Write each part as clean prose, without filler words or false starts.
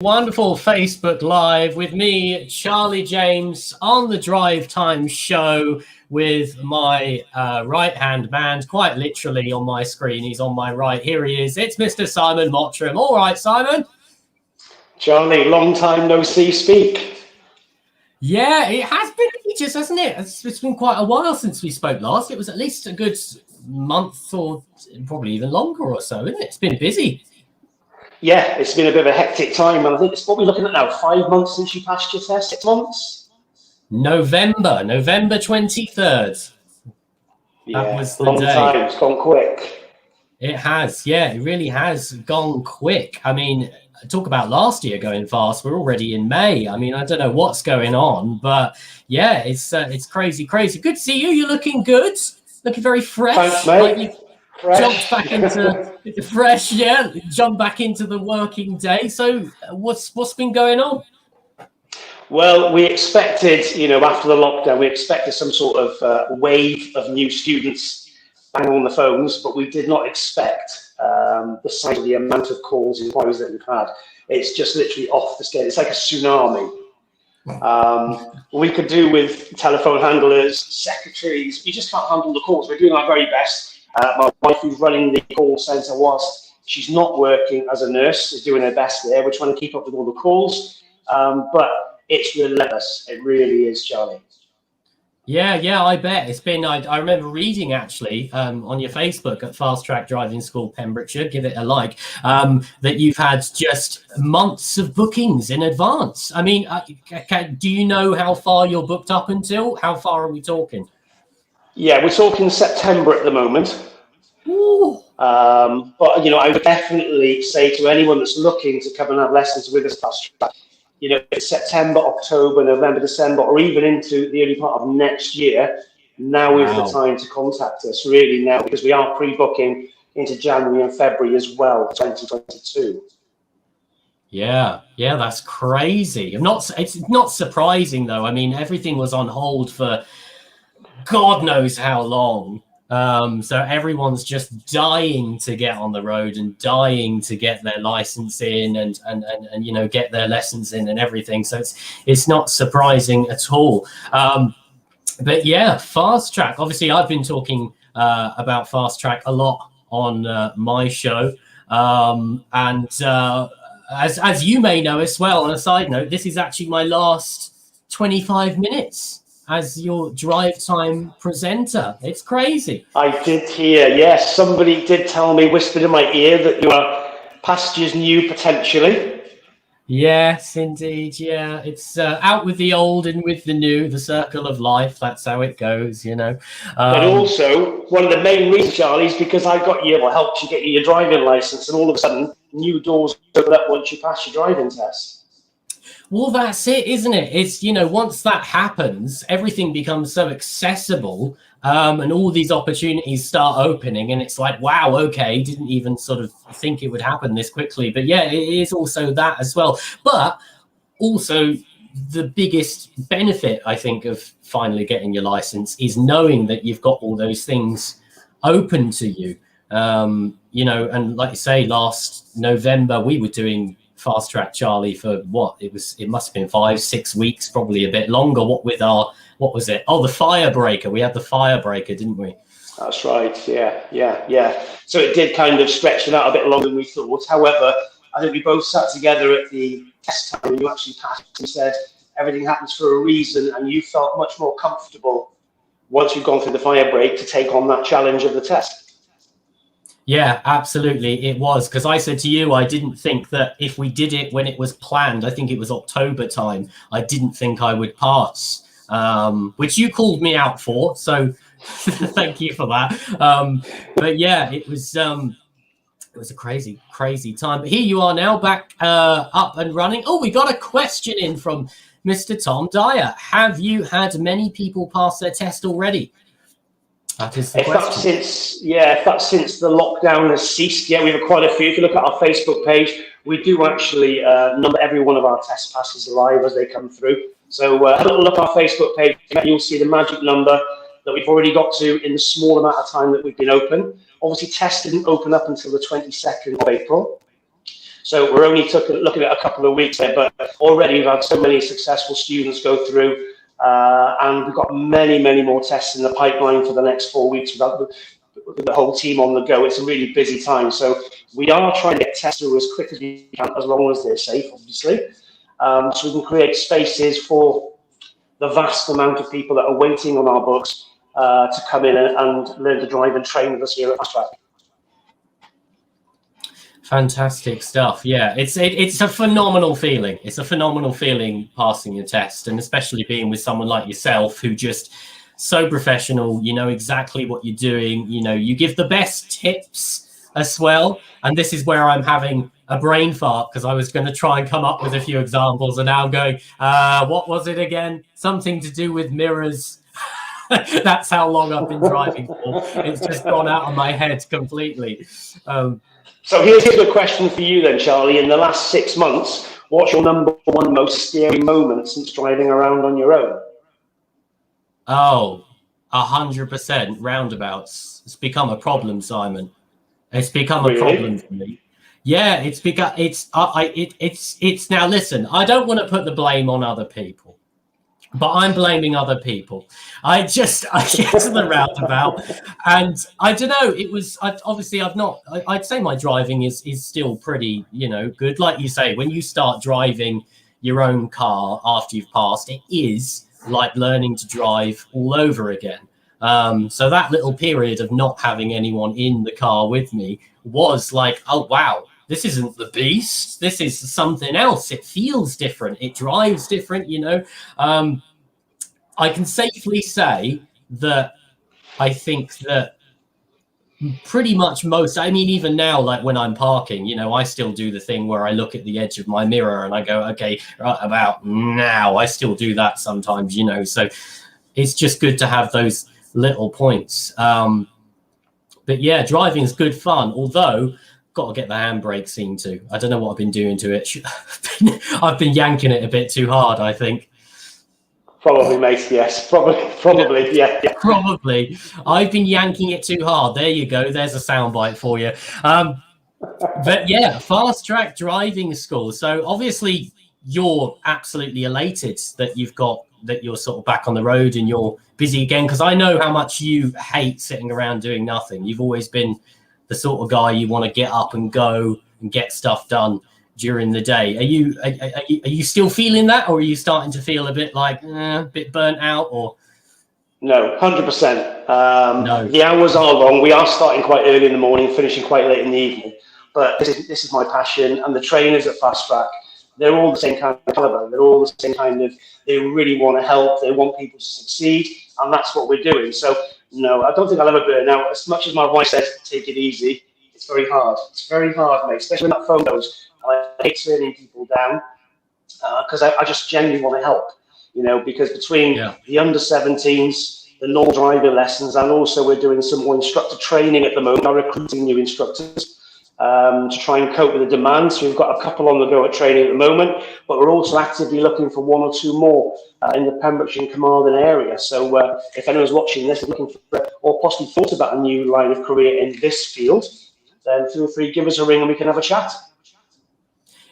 Wonderful Facebook Live with me, Charlie James, on the Drive Time show with my right-hand man, quite literally on my screen. He's on my right. Here he is. It's Mr. Simon Motram. All right, Simon. Charlie, long time no see speak. Yeah, it has been ages, hasn't it? It's been quite a while since we spoke last. It was at least a good month or probably even longer or so, isn't it? It's been busy. Yeah, it's been a bit of a hectic time, and I think it's what we're looking at now. 5 months since you passed your test. 6 months. November 23rd. Yeah, that was the long day. time. It's gone quick. It has, yeah, it really has gone quick. I mean, talk about last year going fast. We're already in May. I mean, I don't know what's going on, but yeah, it's crazy. Good to see you. You're looking good. Looking very fresh. Thanks, mate. Jumped back into fresh, yeah. Jumped back into the working day. So, what's been going on? Well, we expected, after the lockdown, we expected some sort of wave of new students banging on the phones, but we did not expect the size of the amount of calls and inquiries that we've had. It's just literally off the scale. It's like a tsunami. We could do with telephone handlers, secretaries. We just can't handle the calls. We're doing our very best. My wife, who's running the call centre, she's not working as a nurse, is doing her best there. We're trying to keep up with all the calls, but it's relentless. It really is, Charlie. Yeah, I bet. It's been, I remember reading actually on your Facebook at Fast Track Driving School, Pembrokeshire, give it a like, that you've had just months of bookings in advance. I mean, do you know how far you're booked up until? How far are we talking? Yeah, we're talking September at the moment. But, I would definitely say to anyone that's looking to come and have lessons with us, Fast Track, it's September, October, November, December, or even into the early part of next year, now is the time to contact us, really now, because we are pre-booking into January and February as well, 2022. Yeah, that's crazy. It's not surprising, though. I mean, everything was on hold for God knows how long. So everyone's just dying to get on the road and dying to get their license in and get their lessons in and everything. So it's not surprising at all. But yeah, Fast Track. Obviously, I've been talking about Fast Track a lot on my show. As you may know as well, on a side note, this is actually my last 25 minutes as your Drive Time presenter. It's crazy. I did hear, yes. Somebody did tell me, whispered in my ear, that you are pastures new potentially. Yes, indeed. Yeah, it's out with the old and with the new, the circle of life. That's how it goes, But also, one of the main reasons, Charlie, is because I got you, or helped you get your driving license, and all of a sudden, new doors open up once you pass your driving test. Well, that's it, isn't it? It's, once that happens, everything becomes so accessible, and all these opportunities start opening, and it's like, wow, okay, didn't even sort of think it would happen this quickly. But yeah, it is also that as well. But also the biggest benefit, I think, of finally getting your license is knowing that you've got all those things open to you. And like you say, last November, we were doing Fast Track Charlie for it must have been 5-6 weeks, probably a bit longer. What was it? Oh, the Firebreaker. We had the Firebreaker, didn't we? That's right. Yeah. So it did kind of stretch it out a bit longer than we thought. However, I think we both sat together at the test time and you actually passed and said everything happens for a reason, and you felt much more comfortable once you've gone through the fire break to take on that challenge of the test. Yeah, absolutely. It was, because I said to you, I didn't think that if we did it when it was planned, I think it was October time, I didn't think I would pass, which you called me out for. So thank you for that. But yeah, it was a crazy time. But here you are now, back up and running. Oh, we got a question in from Mr. Tom Dyer. Have you had many people pass their test already? That is the question. If that's since the lockdown has ceased, yeah, we've had quite a few. If you look at our Facebook page, we do actually number every one of our test passes live as they come through. So have a look at our Facebook page, and you'll see the magic number that we've already got to in the small amount of time that we've been open. Obviously, tests didn't open up until the 22nd of April. So we're only looking at a couple of weeks there, but already we've had so many successful students go through, and we've got many, many more tests in the pipeline for the next 4 weeks with the whole team on the go. It's a really busy time. So we are trying to get tests through as quick as we can, as long as they're safe, obviously. So we can create spaces for the vast amount of people that are waiting on our books to come in and learn to drive and train with us here at Fast Track. Fantastic stuff. Yeah, it's a phenomenal feeling. It's a phenomenal feeling passing your test, and especially being with someone like yourself who just so professional. You know exactly what you're doing. You know, you give the best tips as well. And this is where I'm having a brain fart, because I was going to try and come up with a few examples, and now I'm going, what was it again? Something to do with mirrors. That's how long I've been driving for. It's just gone out of my head completely. So here's a question for you then, Charlie. In the last 6 months, what's your number one most scary moment since driving around on your own? Oh, 100% roundabouts. It's become a problem, Simon. It's become a problem for me. Yeah, it's now. Listen, I don't want to put the blame on other people, but I'm blaming other people. I get to the roundabout, and I don't know. I'd say my driving is still pretty, good. Like you say, when you start driving your own car after you've passed, it is like learning to drive all over again. So that little period of not having anyone in the car with me was like, oh wow, this isn't the Beast. This is something else. It feels different. It drives different. I can safely say that I think that pretty much even now, like when I'm parking, I still do the thing where I look at the edge of my mirror and I go, okay, right about now. I still do that sometimes, so it's just good to have those little points. But yeah, driving is good fun, although got to get the handbrake seen to. I don't know what I've been doing to it. I've been yanking it a bit too hard, I think. Probably, mate. Yes, probably. Yeah. Probably. I've been yanking it too hard. There you go. There's a soundbite for you. But yeah, Fast Track driving school. So obviously you're absolutely elated that you're sort of back on the road and you're busy again, because I know how much you hate sitting around doing nothing. You've always been the sort of guy you want to get up and go and get stuff done during the day. Are you still feeling that, or are you starting to feel a bit like a bit burnt out? Or no, 100%. No. The hours are long. We are starting quite early in the morning, finishing quite late in the evening. But this is my passion, and the trainers at Fast Track, they're all the same kind of caliber. They're all the same kind of. They really want to help. They want people to succeed, and that's what we're doing. So no, I don't think I'll ever burn out. As much as my wife says, take it easy, it's very hard. It's very hard, mate, especially when that phone goes. I hate turning people down because I just genuinely want to help, because between the under-17s, the normal driving lessons, and also we're doing some more instructor training at the moment. I'm recruiting new instructors to try and cope with the demand. So we've got a couple on the go at training at the moment, but we're also actively looking for 1 or 2 more in the Pembrokeshire and Carmarthen area. So if anyone's watching this looking for, or possibly thought about a new line of career in this field, then feel free, give us a ring and we can have a chat.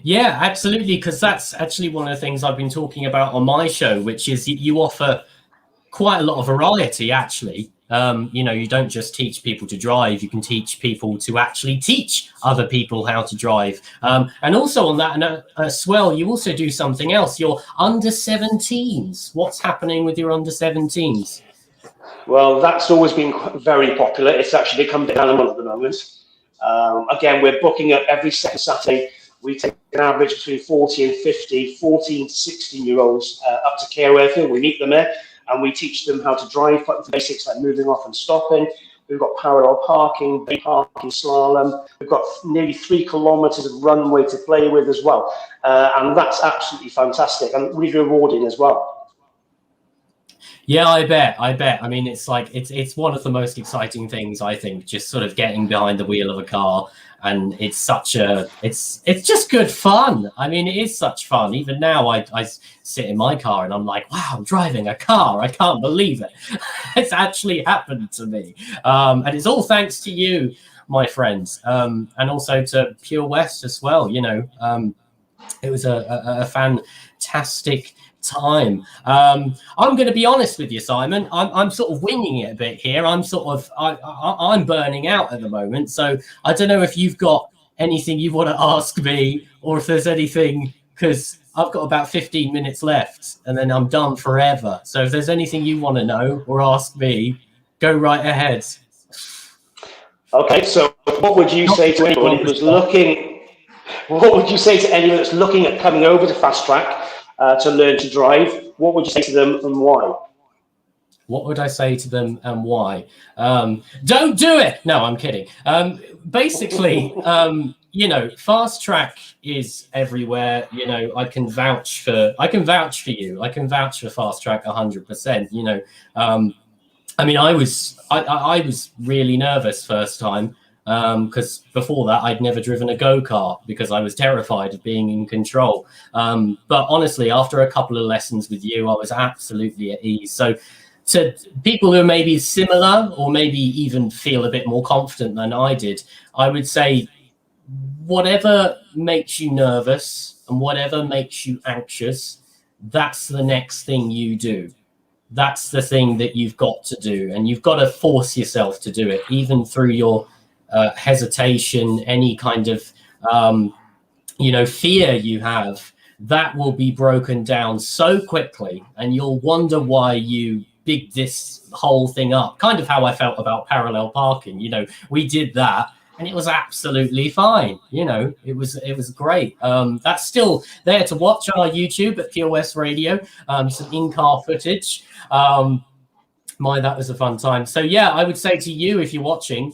Yeah, absolutely, because that's actually one of the things I've been talking about on my show, which is you offer quite a lot of variety, actually. You don't just teach people to drive, you can teach people to actually teach other people how to drive. And also on that as well, you also do something else, your under-17s. What's happening with your under-17s? Well, that's always been very popular. It's actually become a bit animal at the moment. Again, we're booking up every second Saturday. We take an average between 40 and 50, 14 to 16-year-olds up to Care Airfield. We meet them there and we teach them how to drive, the basics like moving off and stopping. We've got parallel parking, slalom. We've got nearly 3 kilometers of runway to play with as well. And that's absolutely fantastic and really rewarding as well. Yeah, I bet. I mean, it's one of the most exciting things, I think, just sort of getting behind the wheel of a car. And it's just good fun. I mean, it is such fun. Even now, I sit in my car and I'm like, wow, I'm driving a car. I can't believe it. It's actually happened to me. And it's all thanks to you my friends, and also to Pure West as well. It was a fantastic time. I'm going to be honest with you, Simon. I'm sort of winging it a bit here. I'm burning out at the moment, so I don't know if you've got anything you want to ask me, or if there's anything, because I've got about 15 minutes left, and then I'm done forever. So if there's anything you want to know or ask me, go right ahead. Okay, so what would you say to anyone who's looking? What would you say to anyone that's looking at coming over to Fast Track to learn to drive? What would you say to them and why? What would I say to them and why? Don't do it. No, I'm kidding. Basically, Fast Track is everywhere. I can vouch for you. I can vouch for Fast Track 100%. I was really nervous first time. Because before that, I'd never driven a go-kart because I was terrified of being in control. But honestly, after a couple of lessons with you, I was absolutely at ease. So to people who are maybe similar or maybe even feel a bit more confident than I did, I would say whatever makes you nervous and whatever makes you anxious, that's the next thing you do. That's the thing that you've got to do. And you've got to force yourself to do it, even through your hesitation, any kind of fear you have, that will be broken down so quickly, and you'll wonder why you bigged this whole thing up. Kind of how I felt about parallel parking. We did that and it was absolutely fine. It was great. That's still there to watch on our YouTube at Pure West Radio. Some in-car footage. That was a fun time. So yeah, I would say to you, if you're watching,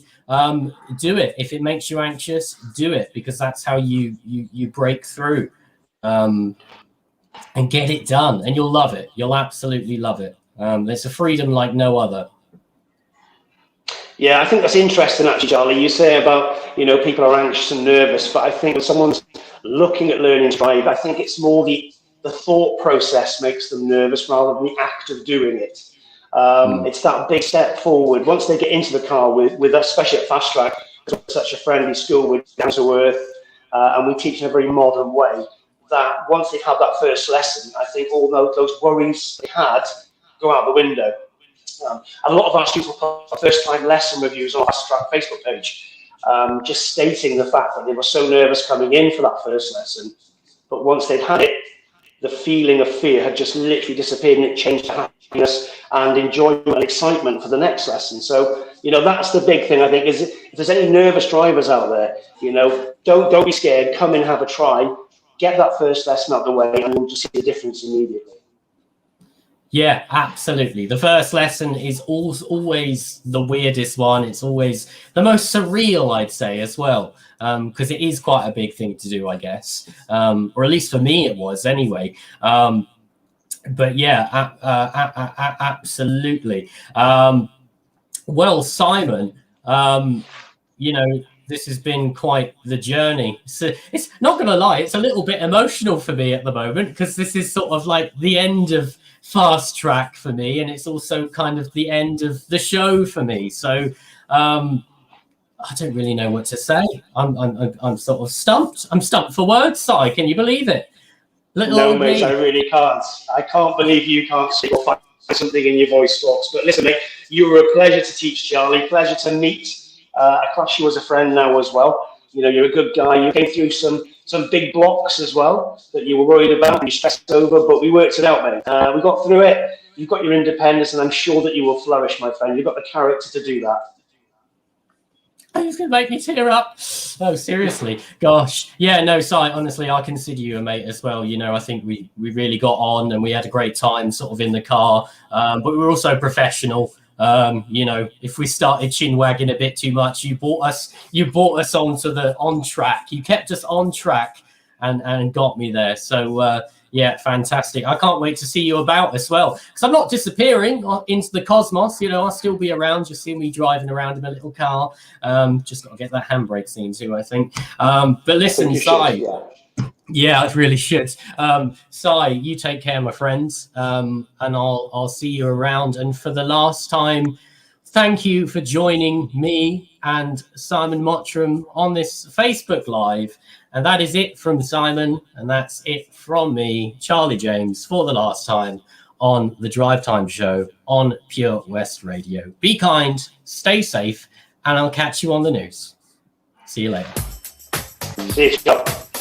do it. If it makes you anxious, do it, because that's how you break through and get it done, and you'll love it. You'll absolutely love it. It's a freedom like no other. Yeah, I think that's interesting, actually, Charlie. You say about, people are anxious and nervous, but I think when someone's looking at learning to drive, I think it's more the thought process makes them nervous rather than the act of doing it. It's that big step forward. Once they get into the car with us, especially at Fast Track, because we're such a friendly school with down to earth, and we teach in a very modern way, that once they've had that first lesson, I think all those worries they had go out the window. A lot of our students will put first-time lesson reviews on our Fast Track Facebook page, just stating the fact that they were so nervous coming in for that first lesson, but once they'd had it, the feeling of fear had just literally disappeared, and it changed to happiness and enjoyment and excitement for the next lesson. So, that's the big thing, I think, is if there's any nervous drivers out there, don't be scared, come in, have a try, get that first lesson out of the way, and you'll just see the difference immediately. Yeah, absolutely. The first lesson is always the weirdest one. It's always the most surreal, I'd say, as well, because it is quite a big thing to do, I guess, or at least for me it was anyway. But yeah, absolutely. Well, Simon, this has been quite the journey. So it's not going to lie, it's a little bit emotional for me at the moment, because this is sort of like the end of Fast Track for me, and it's also kind of the end of the show for me. So I don't really know what to say. I'm sort of stumped. I'm stumped for words, Si. Can you believe it? No, mate, I really can't. I can't believe you can't see or find something in your voice box. But listen, mate, you were a pleasure to teach, Charlie. Pleasure to meet. I class you as a friend now as well. You're a good guy. You came through some big blocks as well that you were worried about and you stressed over, but we worked it out, mate. We got through it. You've got your independence, and I'm sure that you will flourish, my friend. You've got the character to do that. It's going to make me tear up. Oh, seriously. Gosh. Yeah, no, Si, honestly, I consider you a mate as well. I think we really got on and we had a great time sort of in the car. But we were also professional. If we started chin wagging a bit too much, you brought us onto the on track. You kept us on track and got me there. So, yeah, fantastic. I can't wait to see you about as well, because I'm not disappearing into the cosmos. I'll still be around. You'll see me driving around in a little car. Just got to get that handbrake scene too, I think. But listen, Si. Yeah, I really should. Si, you take care, my friends, and I'll see you around. And for the last time, Thank you for joining me and Simon Motram on this Facebook Live. And that is it from Simon, and that's it from me, Charlie James, for the last time on the Drive Time Show on Pure West Radio. Be kind, stay safe, and I'll catch you on the news. See you later. See you, Scott.